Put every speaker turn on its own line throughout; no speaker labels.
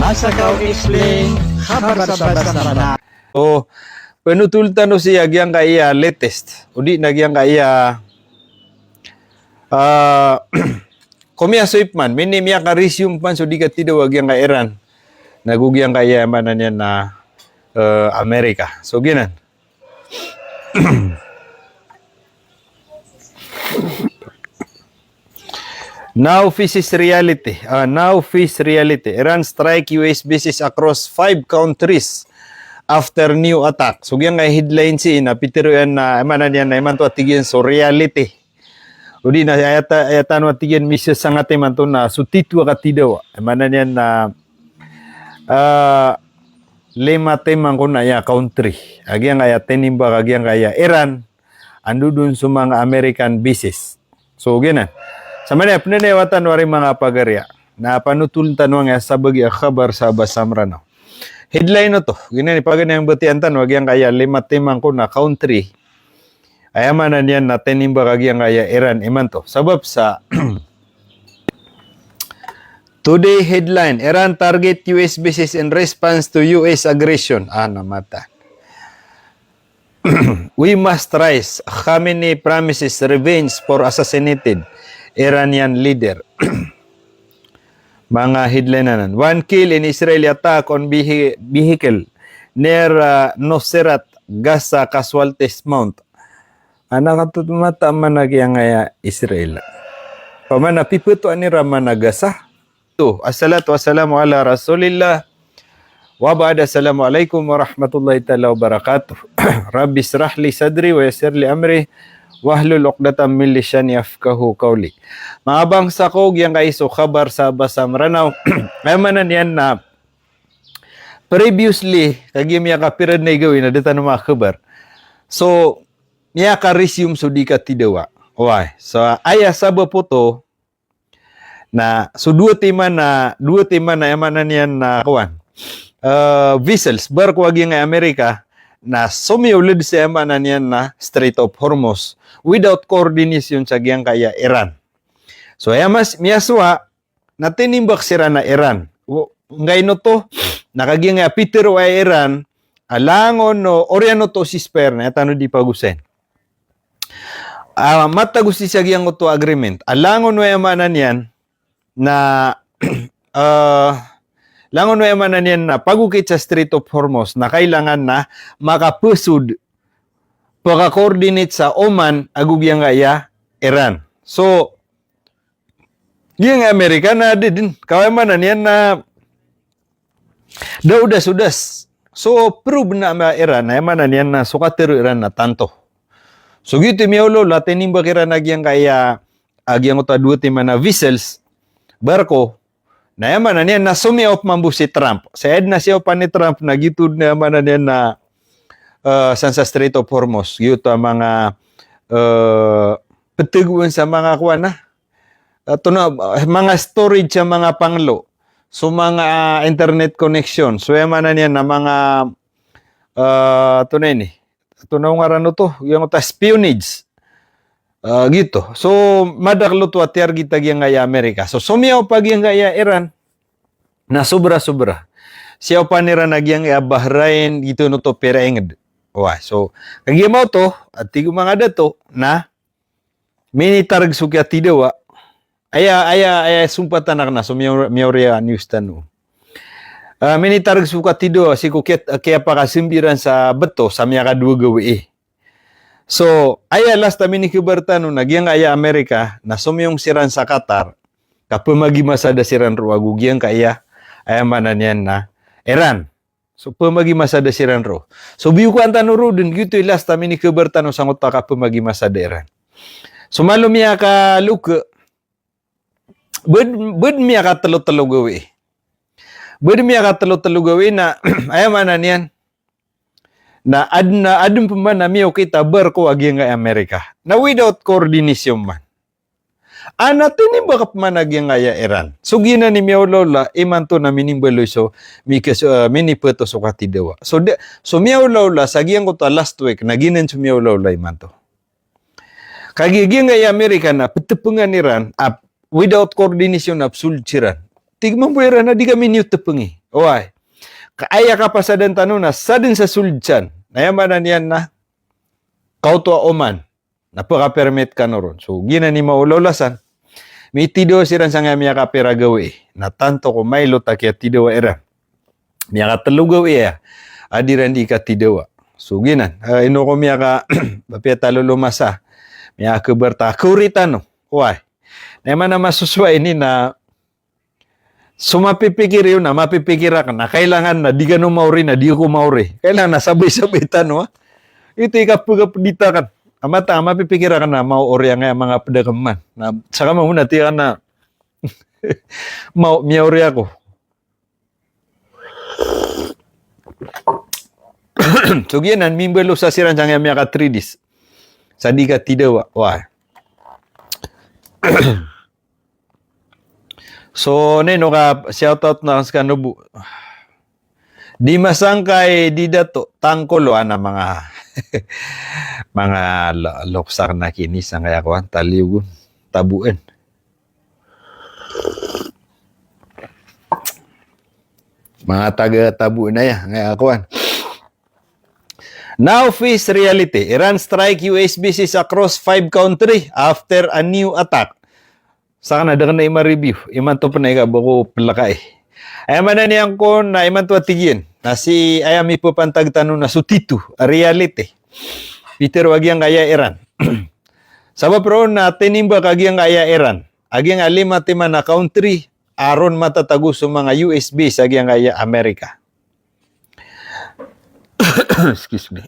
Masakaw Explain, kabar sa basa.
O penutultan no siya gyang kaya latest. Udi na gyang kaya komia soipman mini miya ka resume pan so di ka tidaw gyang ka Iran. Nagugyang kaya manan yan na Amerika. So ginan. Now faces reality. Now face reality. Iran strike US bases across 5 countries after new attack. So yan nga headline si na pitiro yan na emanan yan na eman to atigyan so reality. Udi na ayata no atigyan misya sangate man to na so titwa ka tidaw. Emanan yan na lima temang ko na ya country. Agyang kaya tenimba agyang kaya Iran andu dun sa mga American bases. So gina. Sa manay, pinanayawatan wari mga pagarya na panutultan nga sa bagi kabar sa basamrano. Headline no to, ginani paganayang batian tan, wag yang kaya 5 temang ko na country. Ayamanan yan na tenimba kagyang kaya Iran iman to. Sabab sa Today headline, Iran target US bases in response to US aggression. Namata. We must rise. Khamenei promises revenge for assassinated Iranian leader. Mga headline na nan. 1 kill in Israeli attack on vehicle near Nuseirat, Gaza casualties mount. Nakatutumata man nagyang Israel. Pamana piputo ani Ramana Gaza. Assalatu wassalamu ala rasulillah. Wa ba'da assalamualaikum warahmatullahi ta'ala wabarakatuh. Rabbi israh li sadri wa yassir li amri wahlul 'uqdatam min lisani yafqahu qawli. Mga bangsa ko yang kaiso kabar sa basamranaw. Aymanan yan na previously kagi miya ka period na gawin na dito na mga kabar. So miya ka resume so di ka tidawa. Why? So aya sabo po to na so dua tema na aymanan yan na kawan. Vessels barko agi nga Amerika na sumiulid sa emanan yan na Strait of Hormuz without coordination sa giyang kaya Iran. So ayamas miyaswa na tinimbak sira na Iran. Ngay no to nakagiyang pitero ay Iran alangon no oriano to si sper na tano di pagusen. Matagusi sa giyang to agreement. Alangon no emanan yan na langon mo yaman na yan na pagukit sa Strait of Hormuz na kailangan na makapusud pagka-coordinate sa Oman agugyang kaya Iran. So, yung Amerika na din, kawaman na yan na daudas-udas. So, prove na Iran na yaman na yan na sukatiro Iran na tanto. So, gitu miyaulo, latin nimba kira nagyang kaya agyang uta duti man na vessels, barko, na yaman na niyan na sumiop mambu si Trump. Sa na siya pa ni Trump na gitud na yaman na niyan na sa Strait of Hormuz. Yuto ang mga petiguan sa mga kuwan na. Mga storage sa mga panglo. So mga internet connection. So yaman na niyan na mga tunaw nga rano to. Yung espionage. Gitu. So, madaklo to atyar kita gyang ngaya Amerika. So, sumiyaw pag yung ngaya Iran na sobra-sobra. Siyaw pa nira nagyang Bahrain, gitu no to peraingad. Wah, so, kagimaw to, at tigo mga dato, na minitarag sukya tidawa, aya, sumpatan na, so, miyaw rea news tanu. Minitarag sukya tidawa, si kukit, kaya pa kasimbiran sa beto, sa miya ka dua gawi So, aya last tamin ni Kubertano nagyang aya Amerika na sumyong siran sa Qatar kapumagi masada siran ro agugyang kaya aya manan yan na Iran. So, pumagi masada siran ro. So, biyu ko antano ro din gitu last tamin ni Kubertano sangot pa kapumagi masada Iran. So, malum miya ka luke bud miya ka talo-talo gawi. Bud miya ka talo-talo gawi na aya manan yan na adun pa man na miyo kita barko agi nga Amerika na without coordination man. Natin ba kap man agi nga Iran. So gina ni miyo lola iman to na minimbalo so miniputo so katidawa. So miyo lola sa giyang ko to last week na ginan so miyo lola iman to. Kagi nga Amerika na petepungan Iran without coordination absolute siran. tigman po na di kami niyo tepengi. Oy. Kaaya ka pa sa dan tanuna, sa din sa suljan. Nayamanan yan na, kau to oman, napaka-permit ka noron. So, gina ni maulolasan, may tido siran sa nga miya ka pera gawi. Natanto ko may lota kaya tido era. Miya ka talo gawi adiran di ka tido. So, ginan, ino ko miya ka, bapia talo lumasa, miya ka berta, kuritano. Why? Naman na masuswa ini na, so mapipikir yun na, mapipikira ka na, kailangan na, di ka no mauri na, di ko mauri. Kailangan na, sabay-sabay tanong, ito ikapagapdita kan. Amata, mapipikira ka na, mauri ang mga pedagaman. Na, saka muna, tiyan na, miyauri ako. So, yan, mimbalo sa siran sa nga mga ka-3Ds. Sa di ka tidawa. Wah. So, neno ka, shoutout na sa kanubu. Di masangkay, di dato, tangkolo, mga mga loksak na kinis, ang kaya ko, taliw, tabuin. Mga taga-tabuin na yan, kaya ko. Now face reality. Iran strike US bases across 5 countries after a new attack. Saka na dagan na ima-review. Iman to pa na bako palakay. Ayaman na niyang ko na iman to atigin. Na si ayami po pantagtanong na sutitu. A reality. Peter wagyang kaya Iran. Sabab ro na tinimba kagyang kaya Iran. Agyang alima tima na country. Aron matatagus sa mga US base agyang kaya Amerika. Excuse me.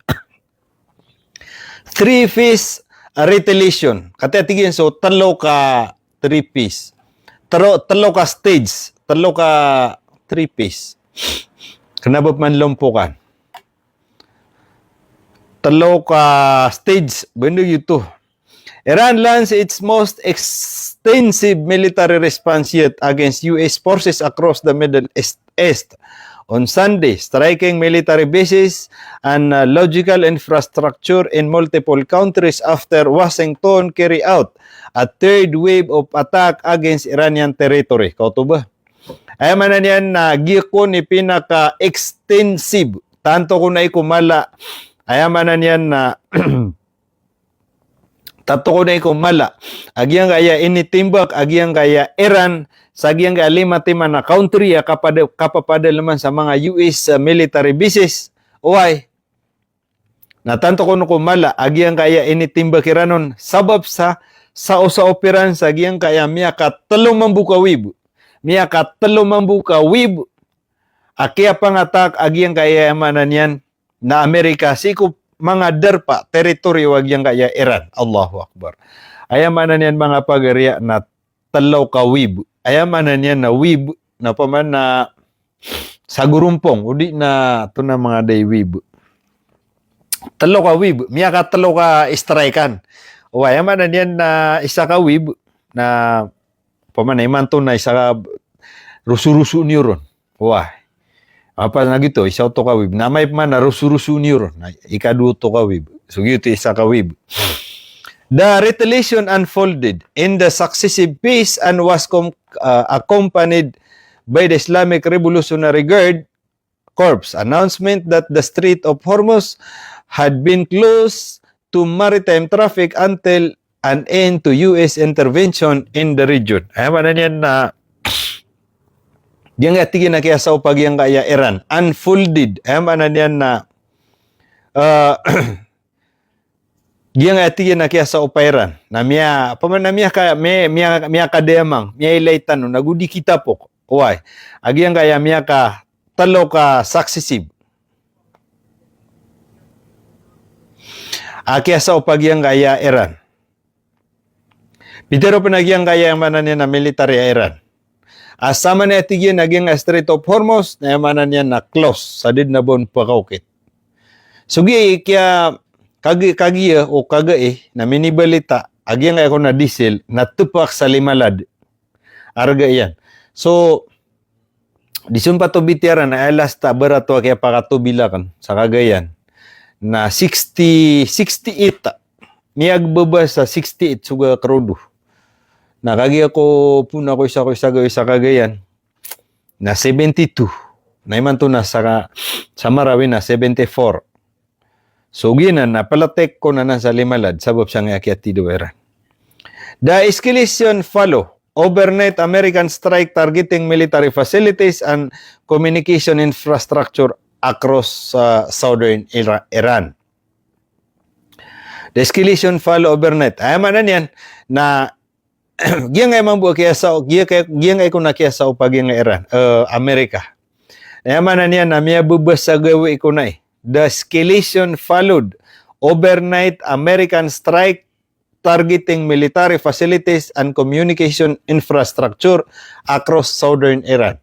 3-phase retaliation. Katatigin so talo ka 3-piece. Talo ka stage. Talo ka 3-piece. Kenapa man lompokan? Talo ka stage. Benda gitu. Iran launched its most extensive military response yet against US forces across the Middle East on Sunday, striking military bases and logical infrastructure in multiple countries after Washington carried out a third wave of attack against Iranian territory. Kauto ba? Ay man yan na giko ni pinaka-extensive. Tanto ko na ikumala. Ay man yan na tato ko na ikumala. Agyang kaya initimbak, agyang kaya Iran, sagyang kaya lima tima na country kapapada naman sa mga US military bases. Uway. Na tanto ko na kumala, agyang kaya initimbak Iranon sabab sa operan sagyang kaya miya ka talong mambuka wib. Miya ka talong mambuka wib. Akia pangatak agyang kaya manan yan na Amerika siko mga derpa teritoryo wagyang kaya Iran. Allahu Akbar. Ayamanan yan mga pagariya na talaw ka wib. Ayamanan yan na wib na paman na sa gurumpong. Udi na ito na mga day wib. Talaw ka wib. Miya ka talaw ka istraikan. O ayamanan yan na isa ka wib na paman na imanto na isa ka rusu-rusu neuron. Wah. Apa na gito, isa to ka wib. Na may man na rusu-rusu neuron. Ikaduo to ka wib. So gito isa ka wib. The retaliation unfolded in the successive phase and was accompanied by the Islamic Revolutionary Guard Corps announcement that the Strait of Hormuz had been closed to maritime traffic until an end to U.S. intervention in the region. Ay man yan na diyan nga tigin na kaya sa upag yang kaya Iran unfolded. Ay man yan na diyan nga tigin na kaya sa upairan na miya paman na miya ka miya kademang miya ilaitan no nagudi kita po. Why? Agyang kaya miya ka talo ka successive. Kaya sa upag yang kaya Iran. Pitero panagyang kaya yang manan niya na military Iran. Asama na tigyan naging Strait of Hormuz na manan niya na close sa did na bon pakaukit. Sugi kaya kagiya o kagae na minibalita agyang ako na diesel na tupak sa limalad. Arga yan. So, disun pa to bitiaran na alas ta barato kaya pakatubilakan sa Cagayan na 68 miyag baba sa 68 suga krodo. Nakagi ako puna ko isa gawin sa Cagayan. na 72. Naiman to na sa Marawi na 74. So gina na palatek ko na sa limalad sabab siya nga akyat tido Iran. The escalation follow overnight American strike targeting military facilities and communication infrastructure across southern Iran. The escalation follow overnight. Ay man yan na giyang ay mambu kaya sa giyang ay ko na kaya sa upag nga Iran, Amerika. Ay man yan na miya bubas sa gawi ko na eh. The escalation followed overnight American strike targeting military facilities and communication infrastructure across southern Iran.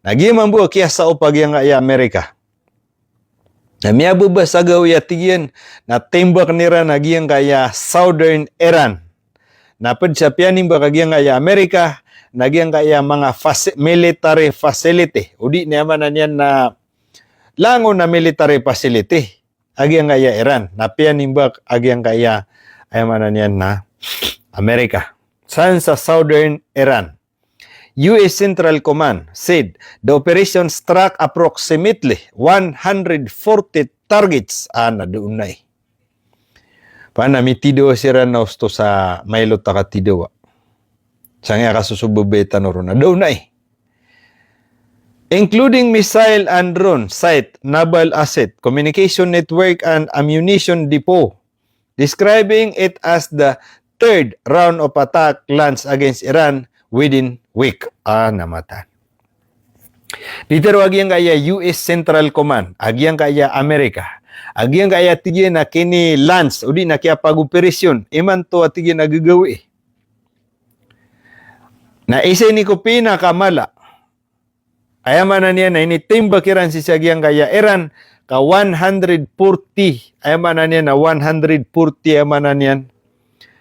Nagiyang mambu kaya sa upag nga Amerika. Na miya bubas sa gawi atiyan na tembak nira nagiyang kaya southern Iran. Napad sa pianing ba kagiyang kaya Amerika, nagiyang kaya mga military facility. Udi naman na niyan na lango na military facility. Agiyang kaya Iran. Na pianing ba agiyang kaya ayaman na niyan na Amerika. Saan sa southern Iran? U.S. Central Command said the operation struck approximately 140 targets na doon na eh. Paano mitido sira na usto sa mailot ka tido. Sa nga kasusububeta no na doon na eh. Including missile and drone site, naval asset, communication network and ammunition depot, describing it as the third round of attack launched against Iran within week. Namatan. Dito agyang kaya US Central Command, agyang kaya Amerika, agyang kaya tigyan na kini lance, udi na kaya pag-operasyon, iman to at tigyan nagagawi. Na isa ni ko pinakamala, ayaman na niya na initimbakiran si sagyang kaya Iran, ka 140, ayaman na niya na 140, ayaman na niya,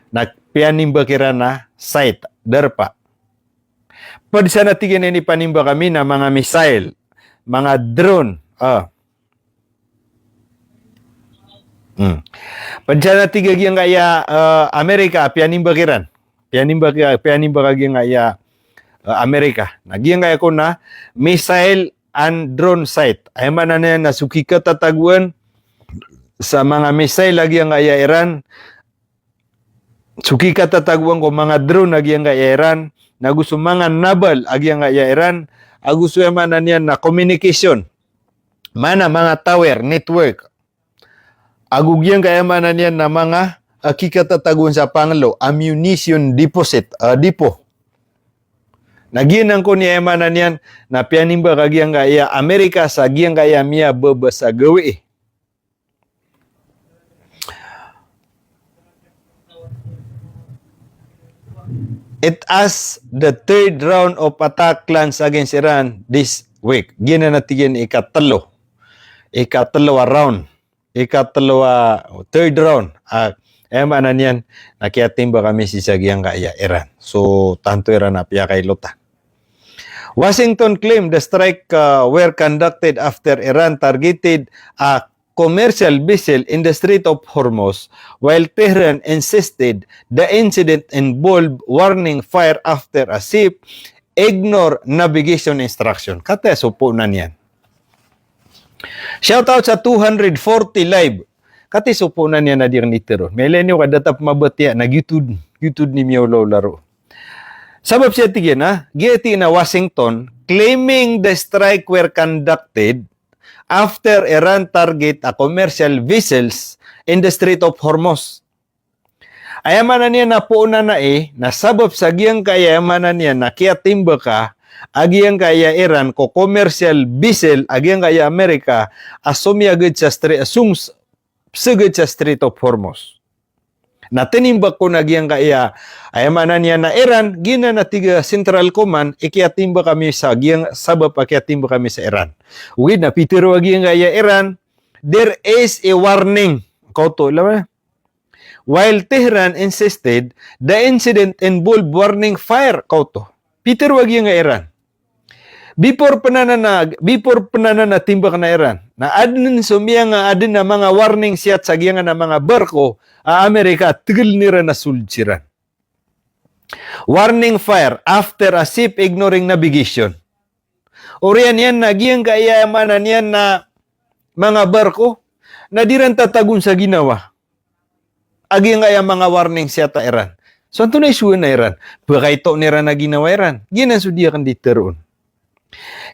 na pianimbakiran na site, darpa. Pwede sana tigyan ni panimba kami na mga missile, mga drone. Pwede sana tigyan kaya Amerika, pianimba kiran. Pianimba kagyan kaya Amerika. Nagyan kaya ko na missile and drone site. Ay man na yan na sukika tataguan sa mga missile lagi ang kaya Iran. Sukika tataguan ko mga drone lagi ang kaya Iran. Na gusto mga naval agyang kaya Iran, gusto man na niyan na communication, mana mga tower, network, agugyang kaya man na niyan na mga kikatatagun sa panglo, ammunition deposit, depot. Naginang ko niya man na niyan na pianimba kagyang kaya Amerika sa agyang kaya miya babasa gawi. It as the third round of attack plans against Iran this week. Gina natin ikatalo round. Third round. Ema na niyan, nakiatimba kami si Sagyang kaya Iran. So, tanto Iran na piya kay Lota. Washington claimed the strike were conducted after Iran targeted a commercial vessel in the Strait of Hormuz, while Tehran insisted the incident involved warning fire after a ship ignore navigation instruction. Kata supo na niyan. Shoutout sa 240 live. Kati supo na niya na diyan nitero. Melenyo kadatap mabatya nag-YouTube ni Miolo laro. Sabab siya tigyan giti na Washington claiming the strike were conducted after Iran target a commercial vessels in the Strait of Hormuz. Ayaman na niya na po na nasabab sa giyang kaya ayaman na niya na kaya timba ka, agiyang kaya Iran ko commercial vessel, agiyang kaya Amerika, asumi agad sa Strait of Hormuz. Na tinimbak ko na giyang kaya ayaman na niya na Iran, gina na tiga Central Command, ikiatimba kami sa giyang sabab ikiatimba kami sa Iran. Uwid na pitiro giyang kaya Iran, there is a warning. Kauto, alam. While Tehran insisted, the incident involved warning fire. Kauto. Pitiro giyang Iran. Before panana timbak na Iran, na adin sumiya nga adin na mga warning siyat sa giyang na mga barko, Amerika tigil nira na suljiran. Warning fire after a ship ignoring navigation. Orian yan na giyang kaayamanan yan na mga barko na diran tatagun sa ginawa. Agi nga mga warning siya ta Iran. So, ito na isuwa na Iran. Baka ito ni Iran na ginawa Iran. Giyan ang sudiya kan diteroon.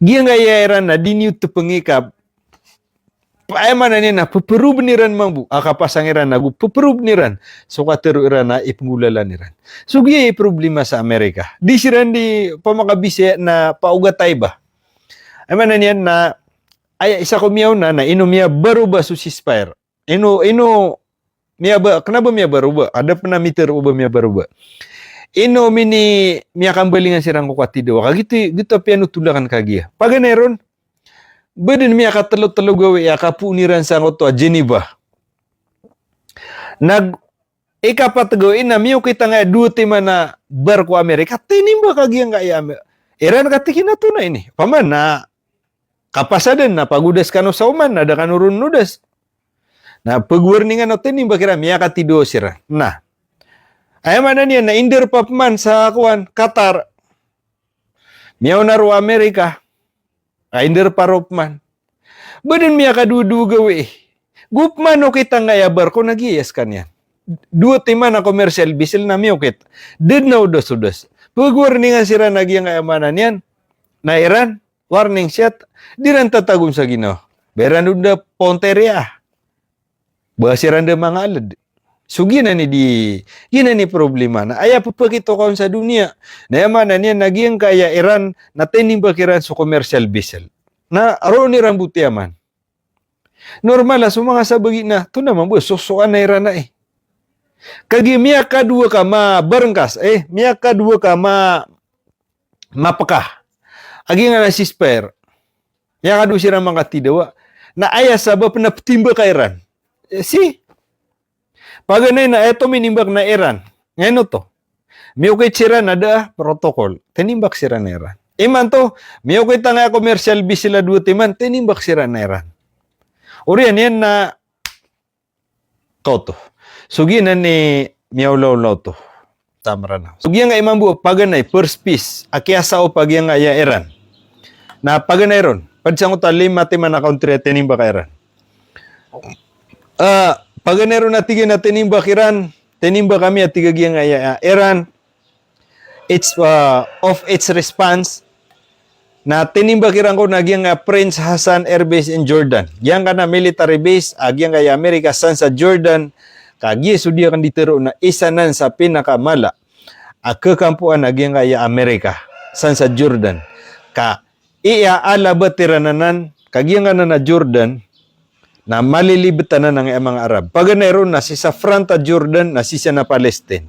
Giyan nga Iran na diniyot to pangikap. Paayman na niya na puperub ni Iran mambu. Akapasang Iran na puperub ni Iran. So, katero Iran na ipangulalan ni Iran. So, giyan yung problema sa Amerika. Di si Iran di pamakabisi na paugatay ba? Ayman na niya na ay isa ko miyaw na ino miya baruba su ceasefire. Ino miya ba kenapa miya baruba? Ada pernah meter uba miya baruba. Ino mini miya kambalingan sirang ko katido. Gitu piano tulakan kagia. Paganeron bedin miya katelo-telo gawe ya kapuniran sa ngoto Geneva. Ikapat gawin na miyo kita nga dua tema na barko Amerika. Tinimba kagia nga ya Iran katikin na to na ini. Paman na kapasadan na pagudas kano sa uman na da kanurun nudas. Na pag-warningan no tinimba kira miya katido sira. Nah. Ayaman na niya na indir papman sa kuan Qatar. Miyaw na ro Amerika. Indir paropman. Badin miya kadudu gawi. Gupman no kita nga ya barko nagiyas kanyan. Dua tema na commercial bisil na miyaw kit. Did na udas-udas. Pag-warningan sira nagyang ayamanan yan. Na Iran. Warning shot, di rin tatagum sa Ginoo. Beran unda ponteria. Basiran de mga alad. So gina ni problema na aya papakito kaon sa dunia. Na yaman na niya naging kaya Iran na tinimba kiran sa commercial vessel. Na aro ni rambuti yaman. Normal so mga sabagi na, to naman bo, susuan na Iran na eh. Kagi miya kadua ka barangkas, miya kadua ka mapaka. Agi nga na ceasefire. Yang adu sira mga tidawa na aya sabab na timba ka Iran. Paganay na eto minimbak na Iran. Ngayon to. Miyukit sira na da protokol. Tinimbak sira na Iran. Iman to, miyukit nga commercial bis sila dua timan, tinimbak sira na Iran. Uriyan yan na kauto. Sugi na ni miyawlaw-law to. Tamra na. Sugi nga imambu paganay first piece. Akiasa o pagyan nga ya Iran. Na paganay ron. Padsang ko talim matiman na country tinimba ka Iran. Paganay ron na tigin na tinimba Iran. Tinimba kami at tigagyan nga ya Iran. It's of its response. Na tinimba Iran ko nagyang Prince Hassan Air Base in Jordan. Yang ka na military base. Agyang nga ya Amerika san sa Jordan. Kagi sudia kan ditero na isa nan sa pinakamala. Kekampuan agyang nga ya Amerika san sa Jordan. Iya alabat tirananan kagyang na Jordan na malilibitan na ng mga Arab. Paganero na si sa front Jordan na si na Palestine.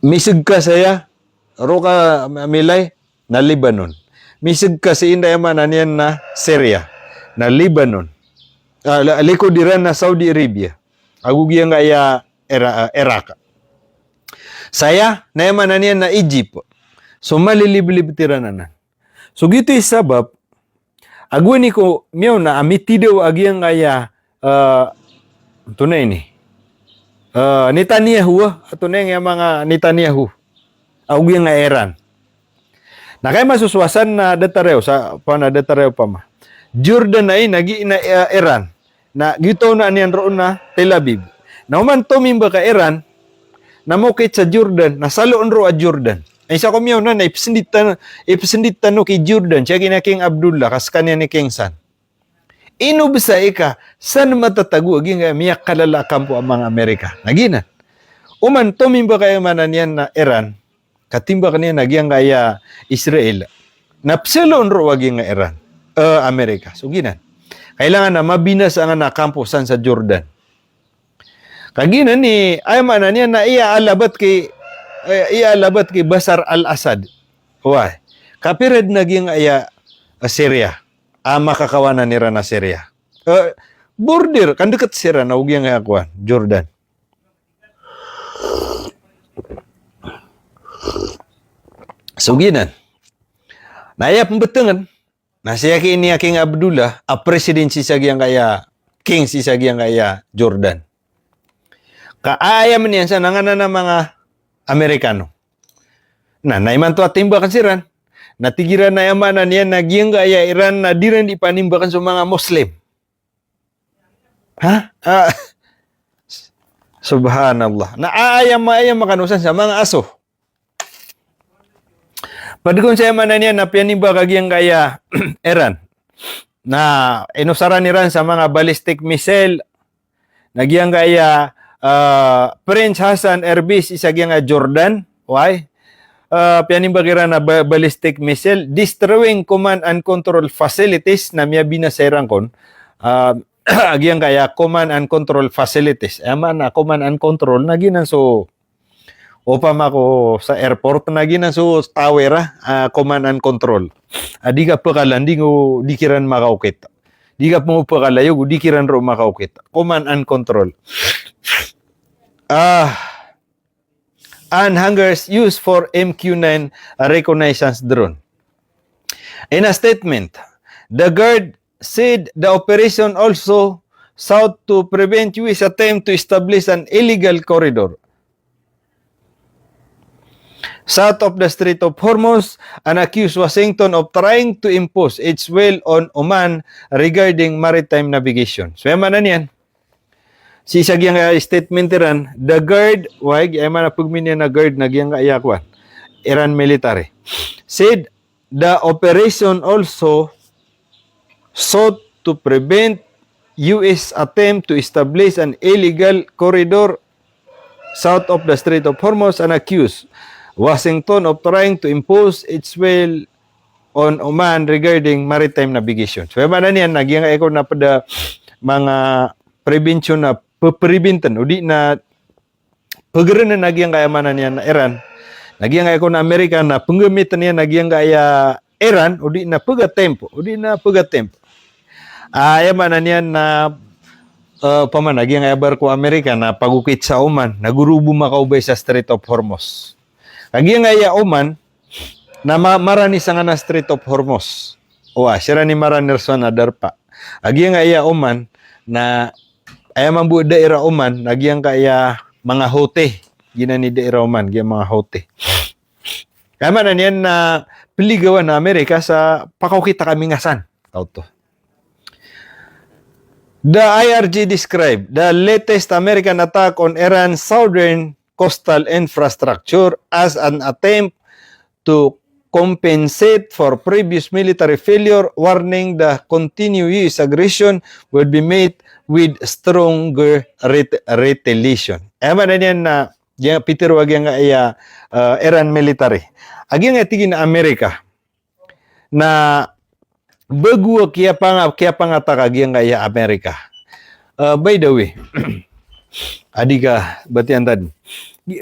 Misig ka saya roka milay na Lebanon. Misig ka si inday mananian na Syria na Lebanon. Likod diran na Saudi Arabia. Agugyang nga ya Iraq. Saya na mananian na Egypt. So malilibitan na. So gitu sabab agwan ni ko miyaw na amitidaw agyang aya tunay ni Netanyahu ato na yung mga Netanyahu agyang nga Iran na kay masuswasan na datarew sa panadatarew pa ma Jordan ay nagi na Iran na gito na niyan roon na Tel Aviv na man tumimba ka Iran na mokit sa Jordan na saloon ro a Jordan. Ay sa kumyaw na ipasinditan no kay Jordan, siya kina King Abdullah, kas kanya ni King San. Inubsa ika, saan matatago, aging miyak kalalakan po ang mga Amerika. Naginan. Uman, tumimba kayo manan yan na Iran, katimba kanya nagyang kaya Israel, napsilon ro aging nga Iran, Amerika. So, ginan. Kailangan na mabinas ang nakampo san sa Jordan. Kaginan ni, ay manan yan na iaalabat kay Bashar al-Assad. Why? Kapired naging aya Syria. Makakawanan nira na Syria. Border, kan dekat Syria na ugyang akuan, Jordan. Suginan. Naya pembetengan. Na siya kini King Abdullah, a president si sagyang kaya king si sagyang kaya Jordan. Kaayam niyan sa nanganan ng mga Amerikano. Na naiman to at timba kan siran. natigiran na yamanan yan nagyang gaya Iran na di rin ipanimbakan sa mga Muslim. Ha? Subhanallah. Naayam-ayam makanusan sa mga aso. Padukon sa yamanan yan na pianimba kagyang gaya Iran na inusaran ni Iran sa mga ballistic missile nagyang gaya Prince Hassan Airbase isagyang Jordan. Why? Pianimbagiran na ballistic missile, destroying command and control facilities na miya binasairan kon, agyang kaya command and control facilities. Ama na command and control, naginan so, upam ako sa airport, naginan so tower, command and control. Di ka pakalan, di kiran makaukit. Di ka pumupakalayo, di kiran ro makaukit. Command and control. And hangars used for MQ-9 reconnaissance drone. In a statement, the Guard said the operation also sought to prevent US attempt to establish an illegal corridor south of the Strait of Hormuz and accused Washington of trying to impose its will on Oman regarding maritime navigation. So, yaman na niyan. Si sagyang statement Iran, the Guard, wag ay man pagminya na Guard nagyang ayakwan, Iran military, said the operation also sought to prevent US attempt to establish an illegal corridor south of the Strait of Hormuz and accused Washington of trying to impose its will on Oman regarding maritime navigation. So, yaman na niyan, nagyang ayakon na pada mga prevention na peperibintan udi na pageren na nagyang kayamanan niya na Iran nagyang kaya ko na Amerika na penggamitan niya nagyang kaya Iran udi na pagatempo ayamanan niya na paman nagyang kaya barko Amerika na pagukit sa Oman nagurubo makaubay sa Strait of Hormuz nagyang kaya Oman na marani sa nga na Strait of Hormuz sira ni maranirson na darpa nagyang kaya Oman na ay mambu daerah Oman nagyang kaya mga Houthi ginani daerah Oman gyang mga Houthi kaya man yan na piligawan na Amerika sa pakaw kita kami ngasan to. The IRG described the latest American attack on Iran's southern coastal infrastructure as an attempt to compensate for previous military failure, warning the continued US aggression would be made with stronger retaliation. Eman na yan na Peter wag yang Iran military. Agi nga tigin na Amerika na bagu kaya pangataka agi nga Amerika. By the way, adika batian tadi.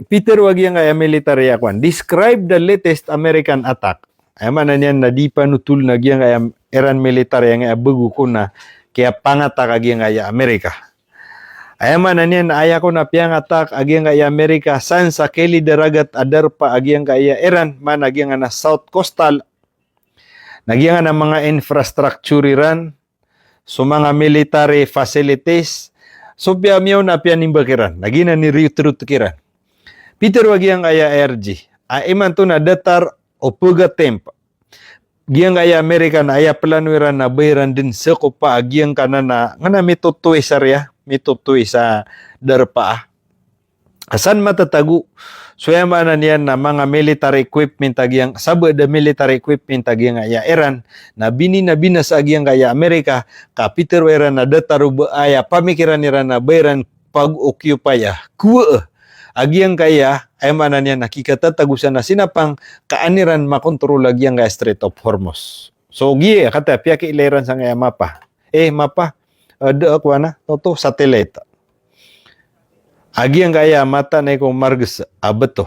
Peter wag yang military akwan. Describe the latest American attack. Eman na yan na di panutul na agi nga Iran military yang bagu ko na kaya pangatak agi nga Amerika. Ayaman na niyan aya ko na piyang atak agi nga Amerika san sa keli daragat adar pa agi nga Iran man agi nga na south coastal nagi nga na mga infrastructure Iran so mga military facilities so piya miyaw na piya nimbakiran nagi na ni recruit kiran. Peter wagi nga IRG iman to na datar o puga temp giyang aya Amerika na aya planuiran na bayran din sa kupa giyang kanana nga na mitutuwi sa darpa asan matatagu so yaman niyan na mga military equipment agiyang sabo the military equipment agiyang aya Iran na binas agiyang aya Amerika ka Peter wera na dataru aya pamikiran nira na bayran pag-occupy kuwa agiyang kaya ay manan niya nakikatatagusan na sinapang kaaniran makontrol agiyang kaya Strait of Hormuz. So giye kata piya kaileran sa nga mapa. Mapa akwa na toto satellite. Agiyang kaya mata na ko margus abato.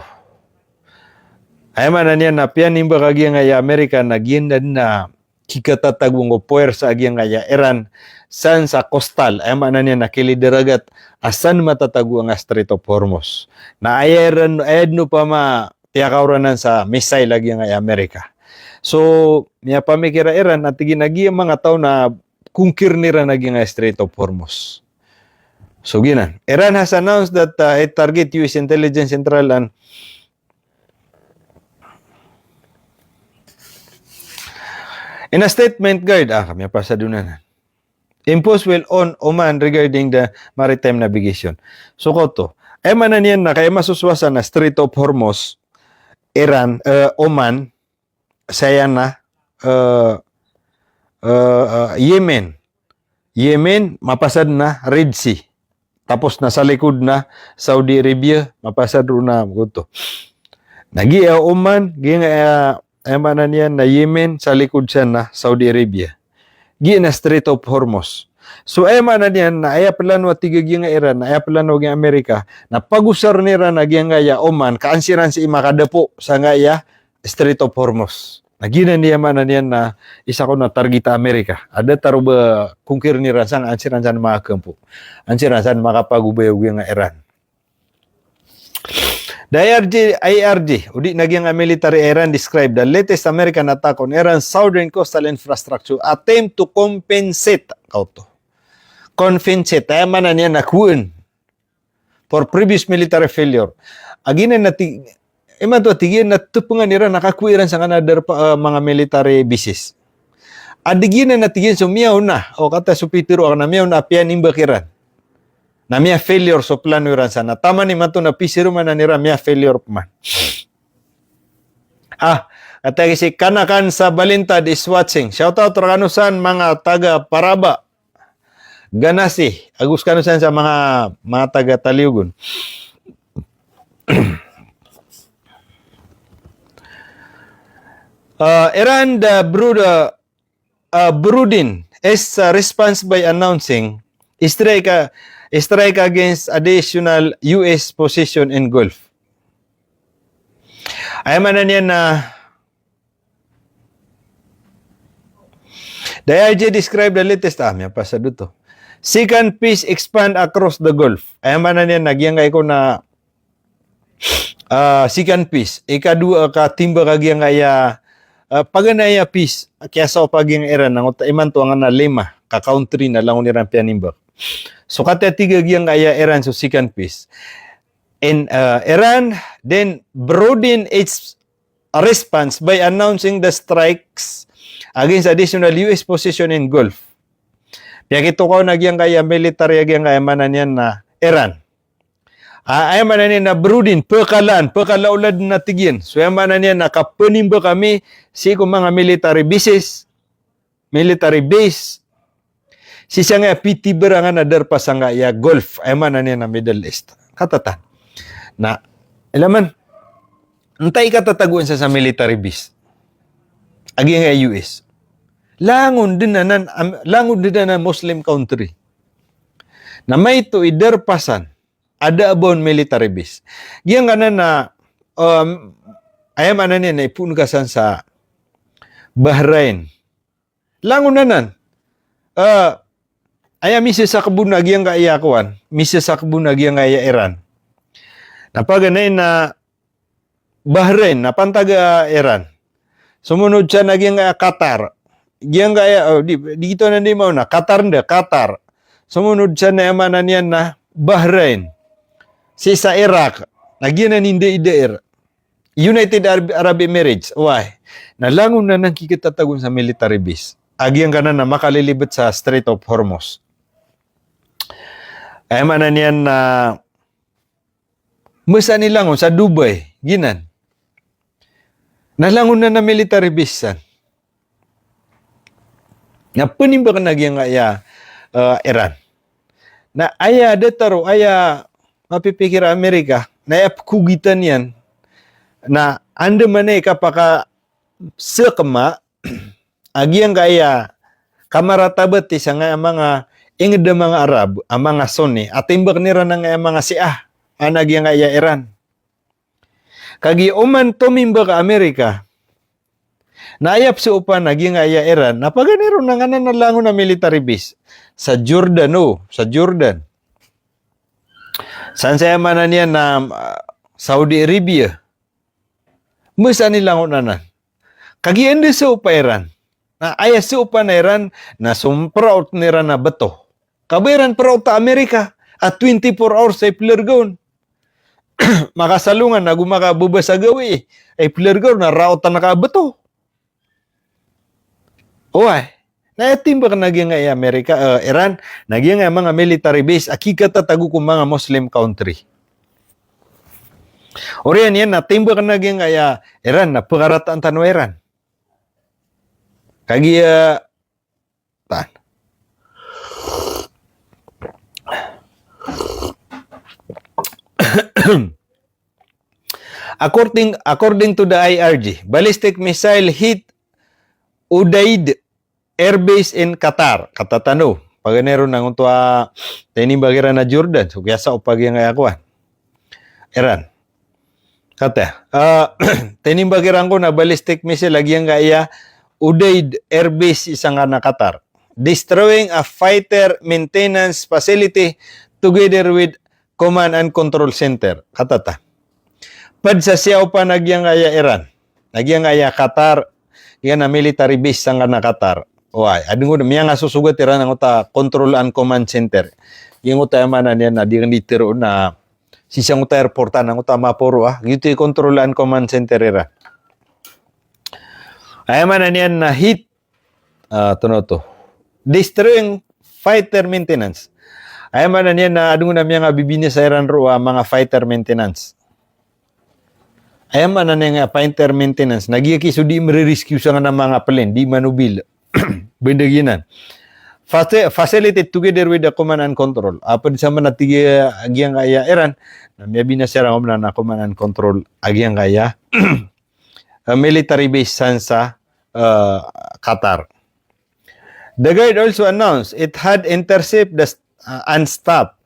Ay manan niya na piya nimba agiyang kaya Amerika nagyan na kikatatagong o puwersa agiyang kaya Iran san sa coastal ay manan niya nakilidaragat asan matatago ang Strait of Hormuz na ayaran no pa ma tiyakawranan sa missile lagi ang Amerika. So niya pamikira Iran at ginagi ang mga tao na kungkir nira naging Strait of Hormuz. So ginan Iran has announced that it target US intelligence central and In a statement guide, kami pa sa dunanan. Impose will on Oman regarding the maritime navigation. So ko to, ay manan yan na kaya masuswasan na Strait of Hormuz, Iran, Oman, saya na, Yemen. Yemen, mapasad na Red Sea. Tapos na sa likod na Saudi Arabia, mapasad rin na to. Nagi Oman, manan yan na Yemen, sa likod siya na Saudi Arabia. Gi na Strait of Hormuz. So manan yan na aya plano at tigag yung Iran, aya plano ng Amerika, na pag-usar nila na nga Oman, kaansiran si makadapo sa nga Strait of Hormuz. Naginan niya manan yan na isa ko na targeta Amerika. Ada taruba kungkir ni rasang ansiran sa mga kampo. Ansiran sa makapag-ubayog yung Iran. The IRG, udi nagyang military Iran described the latest American attack on Iran's southern coastal infrastructure attempt to compensate. Compensate. Ay manan yan nakuan for previous military failure. Aginan natin Iman to tigyan na tupungan nila nakakuiran sa another mga military bases. Adigyan na tigyan so miyaw na o kata supitiro ang miyaw na pian imbakiran. Na miya failure so plano ran sana. Tama ni mato na pisiro man na nira miya failure man. Kata si Kanakan sa Balintad is watching. Shout out Rakanusan mga taga Paraba. Ganasi. Agus kanusan sa mga taga Taliugon. Iran brooding is response by announcing strike against additional U.S. position in Gulf. Ay manan yan na the IRG described the latest may pasado to. Second peace expand across the Gulf. Ay manan yan nagyangay ko na second peace. Ikadua ka timba kagyang aya paganaya peace kaya sa paging Iran nang iman to nga na lima ka country na lang ni Iran pianimba. So kata tiga gyang aya Iran so second peace. And Iran then broaden its response by announcing the strikes against additional US position in Gulf. Kaya kito ko nagyang kaya military gyang kaya manan yan na Iran. Ay manan yan na brooding, pekalaulad na tigyan. So ay manan yan na kapanimba kami si mga military bases, military base. Si siya nga piti berangan na darpa sa nga ya Gulf. Ay manan yan na Middle East. Katatan. Na, ilaman, antay katataguan sa military base. Agi nga US. Langon din na Muslim country. Na may ito idarpasan ada abon military base. Giyang kanan na ayam anan yan na ipunkasan sa Bahrain. Langon nanan. Ayam misi sa kabunag yang kaya kuan. Misi sa kabunag yang kaya Iran. Napaganay na Bahrain, napantaga Iran. Sumunod siya naging Qatar. Giyang kaya, dito na di mo na, Qatar. Sumunod siya na emanan yan na Bahrain. Si sa Iraq, nagyan na hindi idair. United Arab Emirates, why? Nalangon na nang kikitatagon sa military base. Agyang ka na makalilibot sa Strait of Hormuz. Ay manan yan na masa nilangon sa Dubai, ginan. Nalangon na military base san. Napanimba ka nagyang Iran. Na aya detaro, aya mapipikir Amerika, na kugitan yan, na anda manay kapaka sekema, agyang kaya kamaratabat sa nga mga inged mga Arab, ang mga Sunni, at imbak nira ng mga Siah, anagyang kaya Iran. Kagi uman tumimba ka Amerika, naayap sa upan naging kaya Iran, napaganiro na nga nalangon na military base sa Jordan, sa Jordan. Saan saya manan yan na Saudi Arabia? Masa nilangon na. Kagiyan din sa upa Iran. Na ayas sa upa na Iran na sumpraut nira na bato. Kabayaran praut ta Amerika at 24 hours ay plergon. Makasalungan na gumakabuba sa gawi ay plergon na raut na nakabato. Uy, naitim ba ka nagyang nga Amerika, Iran, nagyang nga mga military base, akikata tagu kung mga Muslim country. Oriyan yan, natimba ka nagyang nga Iran, napagarataan tanong Iran. Kagiya, tan. According to the IRG, ballistic missile hit Udaid Air Base in Qatar. Katatano, paganero nang untua tinibagira na Jordan. So kaya sa upag yung ayakuan. Iran. Kata, tinibagiran ko na ballistic missile lagi yung kaya Udaid Air Base isang nga na Qatar. Destroying a fighter maintenance facility together with command and control center. Katata. Pad sa siyaw pa nagyang aya Iran. Nagyang aya Qatar. Yan na military base sa nga na Qatar. Oay, adung ko miya nga susugat Iran ang uta control and command center. Yung uta manan yan na di nga ditiro na sisang uta airportan ang uta mapuro Gitu yung control and command center Iran. Ay manan yan na hit to. Destroying fighter maintenance. Ay manan yan na adung na miya nga bibini sa Iran ro mga fighter maintenance. Ayan man na nga fighter maintenance. Nagyaki so di marirescue sa nga ng mga plane, di manubil. Bendaginan. Facilitated together with the command and control. Apad sa man natigya agyang kaya Iran, na may binasira ko na command and control agyang kaya military base sa Qatar. The guide also announced it had intercepted and stopped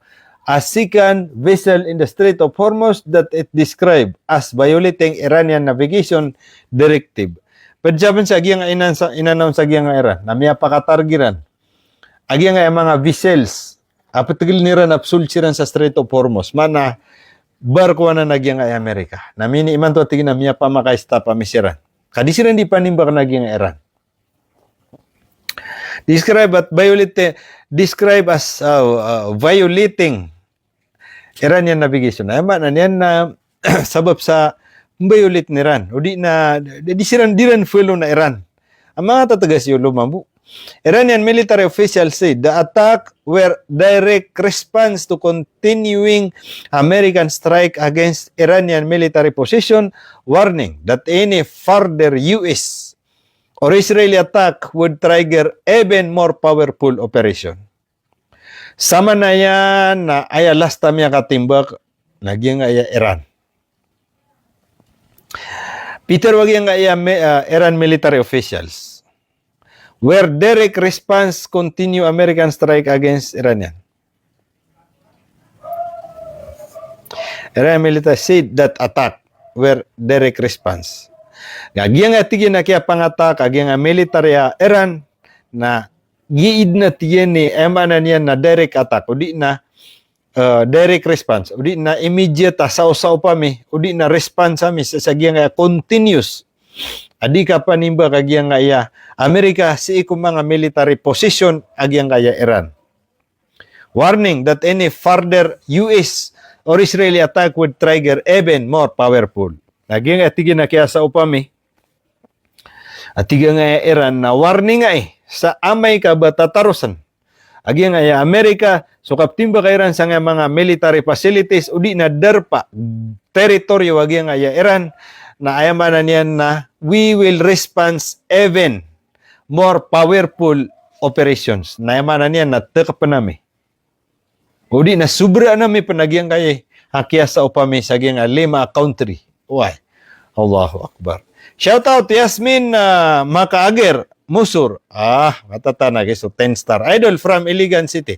a second vessel in the Strait of Hormuz that it described as violating Iranian navigation directive. Padyaban sa agyang inannounce sa agyang Iran, na miya pakatargiran. Agyang mga vessels, apatigil nira na psulchiran sa Strait of Hormuz, mana barko na nagyang Amerika. Namini iman to tigin na miya pa makaista pa misiran. Kadisiran di panimbak nagyang Iran. Describe as violating Iranian navigation. Ay man yan na sabab sa violate ni Iran. O di na diran fuelo na Iran. Ang mga tatagas yung lumambu. Iranian military officials said the attack were direct response to continuing American strike against Iranian military position, warning that any further US or Israeli attack would trigger even more powerful operation. Sama na yan na aya last time yung katimbak, nagyang aya Iran. Peter, wag yung aya Iran military officials. Where direct response continue American strike against Iranian. Iran military said that attack were direct response. Nagyang atigin na kaya pangatak, agyang military Iran na giid na tiyan ni emanan yan na direct attack o di na direct response o di na immediate saw pa mi o di na response mi sa sagyang continuous adi ka panimba kagyang nga Amerika si ikum mga military position agyang kaya Iran. Warning that any further US or Israeli attack would trigger even more powerful. Nagyang atigin na kaya sa upami atiga nga Iran na warning nga sa amay ka ba tatarusan. Agyang ay Amerika, so kaptimba kay Iran sa nga mga military facilities, udi na derpa, teritoryo agyang ay Iran, na ayamanan yan na we will respond even more powerful operations. Na ayamanan yan na teka pa nami. Udi na subra nami panagyang kay hakya sa upami sa agyang 5 country. Uy, Allahu Akbar. Shout out Yasmin Makaager Musur. Matatana guys, so 10 star. Idol from Iligan City.